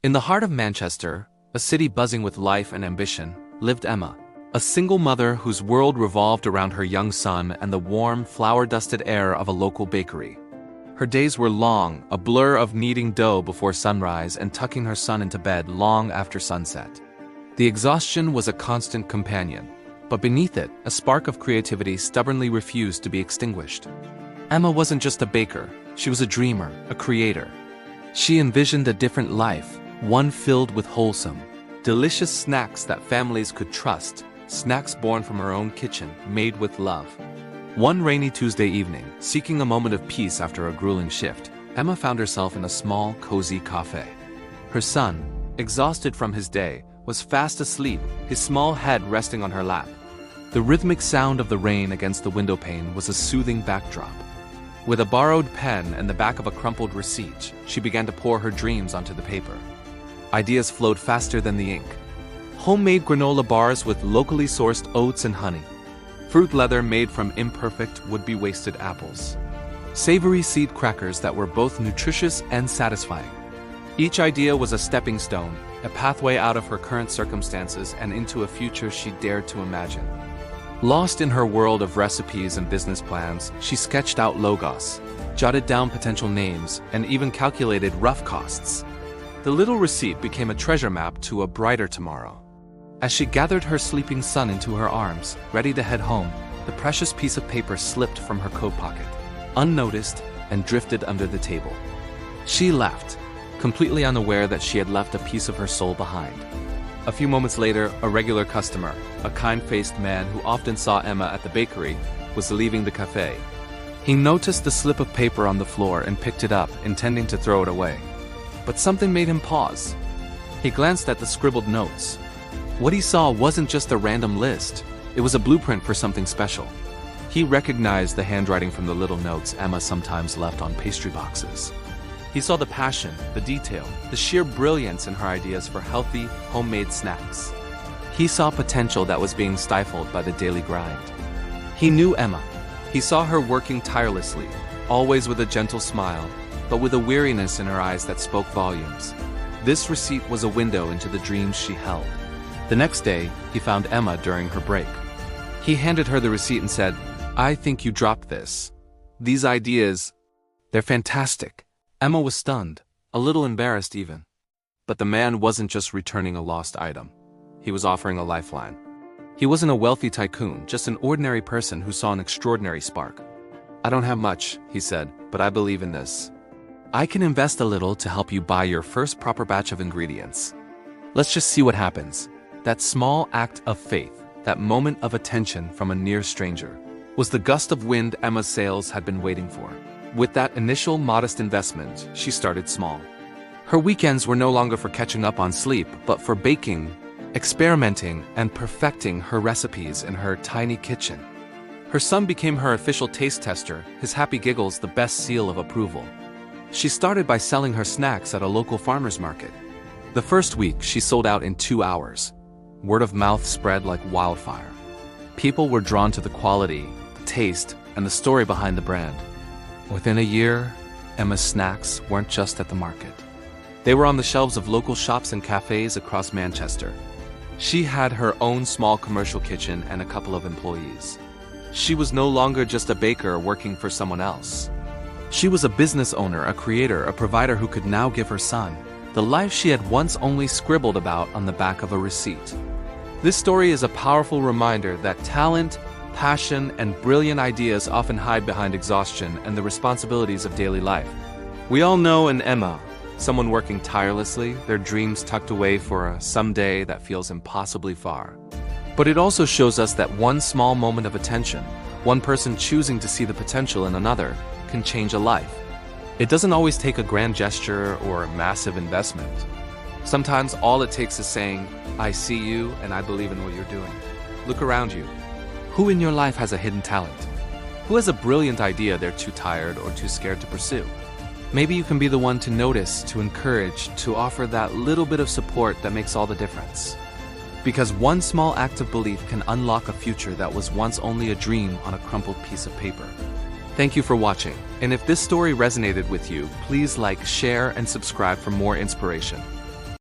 In the heart of Manchester, a city buzzing with life and ambition, lived Emma, a single mother whose world revolved around her young son and the warm, flower-dusted air of a local bakery. Her days were long, a blur of kneading dough before sunrise and tucking her son into bed long after sunset. The exhaustion was a constant companion, but beneath it, a spark of creativity stubbornly refused to be extinguished. Emma wasn't just a baker, she was a dreamer, a creator. She envisioned a different life, one filled with wholesome, delicious snacks that families could trust, snacks born from her own kitchen, made with love. One rainy Tuesday evening, seeking a moment of peace after a grueling shift, Emma found herself in a small, cozy café. Her son, exhausted from his day, was fast asleep, his small head resting on her lap. The rhythmic sound of the rain against the windowpane was a soothing backdrop. With a borrowed pen and the back of a crumpled receipt, she began to pour her dreams onto the paper. Ideas flowed faster than the ink. Homemade granola bars with locally sourced oats and honey. Fruit leather made from imperfect would-be wasted apples. Savory seed crackers that were both nutritious and satisfying. Each idea was a stepping stone, a pathway out of her current circumstances and into a future she dared to imagine. Lost in her world of recipes and business plans, she sketched out logos, jotted down potential names, and even calculated rough costs. The little receipt became a treasure map to a brighter tomorrow. As she gathered her sleeping son into her arms, ready to head home, the precious piece of paper slipped from her coat pocket, unnoticed, and drifted under the table. She laughed, completely unaware that she had left a piece of her soul behind. A few moments later, a regular customer, a kind-faced man who often saw Emma at the bakery, was leaving the café. He noticed the slip of paper on the floor and picked it up, intending to throw it away. But something made him pause. He glanced at the scribbled notes. What he saw wasn't just a random list, it was a blueprint for something special. He recognized the handwriting from the little notes Emma sometimes left on pastry boxes. He saw the passion, the detail, the sheer brilliance in her ideas for healthy, homemade snacks. He saw potential that was being stifled by the daily grind. He knew Emma. He saw her working tirelessly, always with a gentle smile, but with a weariness in her eyes that spoke volumes. This receipt was a window into the dreams she held. The next day, he found Emma during her break. He handed her the receipt and said, "I think you dropped this. These ideas, they're fantastic." Emma was stunned, a little embarrassed even. But the man wasn't just returning a lost item. He was offering a lifeline. He wasn't a wealthy tycoon, just an ordinary person who saw an extraordinary spark. "I don't have much," he said, "but I believe in this. I can invest a little to help you buy your first proper batch of ingredients. Let's just see what happens." That small act of faith, that moment of attention from a near stranger, was the gust of wind Emma's sails had been waiting for. With that initial modest investment, she started small. Her weekends were no longer for catching up on sleep, but for baking, experimenting, and perfecting her recipes in her tiny kitchen. Her son became her official taste tester, his happy giggles the best seal of approval. She started by selling her snacks at a local farmer's market. The first week, she sold out in 2 hours. Word of mouth spread like wildfire. People were drawn to the quality, the taste, and the story behind the brand. Within a year, Emma's snacks weren't just at the market. They were on the shelves of local shops and cafes across Manchester. She had her own small commercial kitchen and a couple of employees. She was no longer just a baker working for someone else. She was a business owner, a creator, a provider who could now give her son the life she had once only scribbled about on the back of a receipt. This story is a powerful reminder that talent, passion, and brilliant ideas often hide behind exhaustion and the responsibilities of daily life. We all know an Emma, someone working tirelessly, their dreams tucked away for a someday that feels impossibly far. But it also shows us that one small moment of attention, one person choosing to see the potential in another, can change a life. It doesn't always take a grand gesture or a massive investment. Sometimes all it takes is saying, "I see you and I believe in what you're doing." Look around you. Who in your life has a hidden talent? Who has a brilliant idea they're too tired or too scared to pursue? Maybe you can be the one to notice, to encourage, to offer that little bit of support that makes all the difference. Because one small act of belief can unlock a future that was once only a dream on a crumpled piece of paper. Thank you for watching, and if this story resonated with you, please like, share, and subscribe for more inspiration.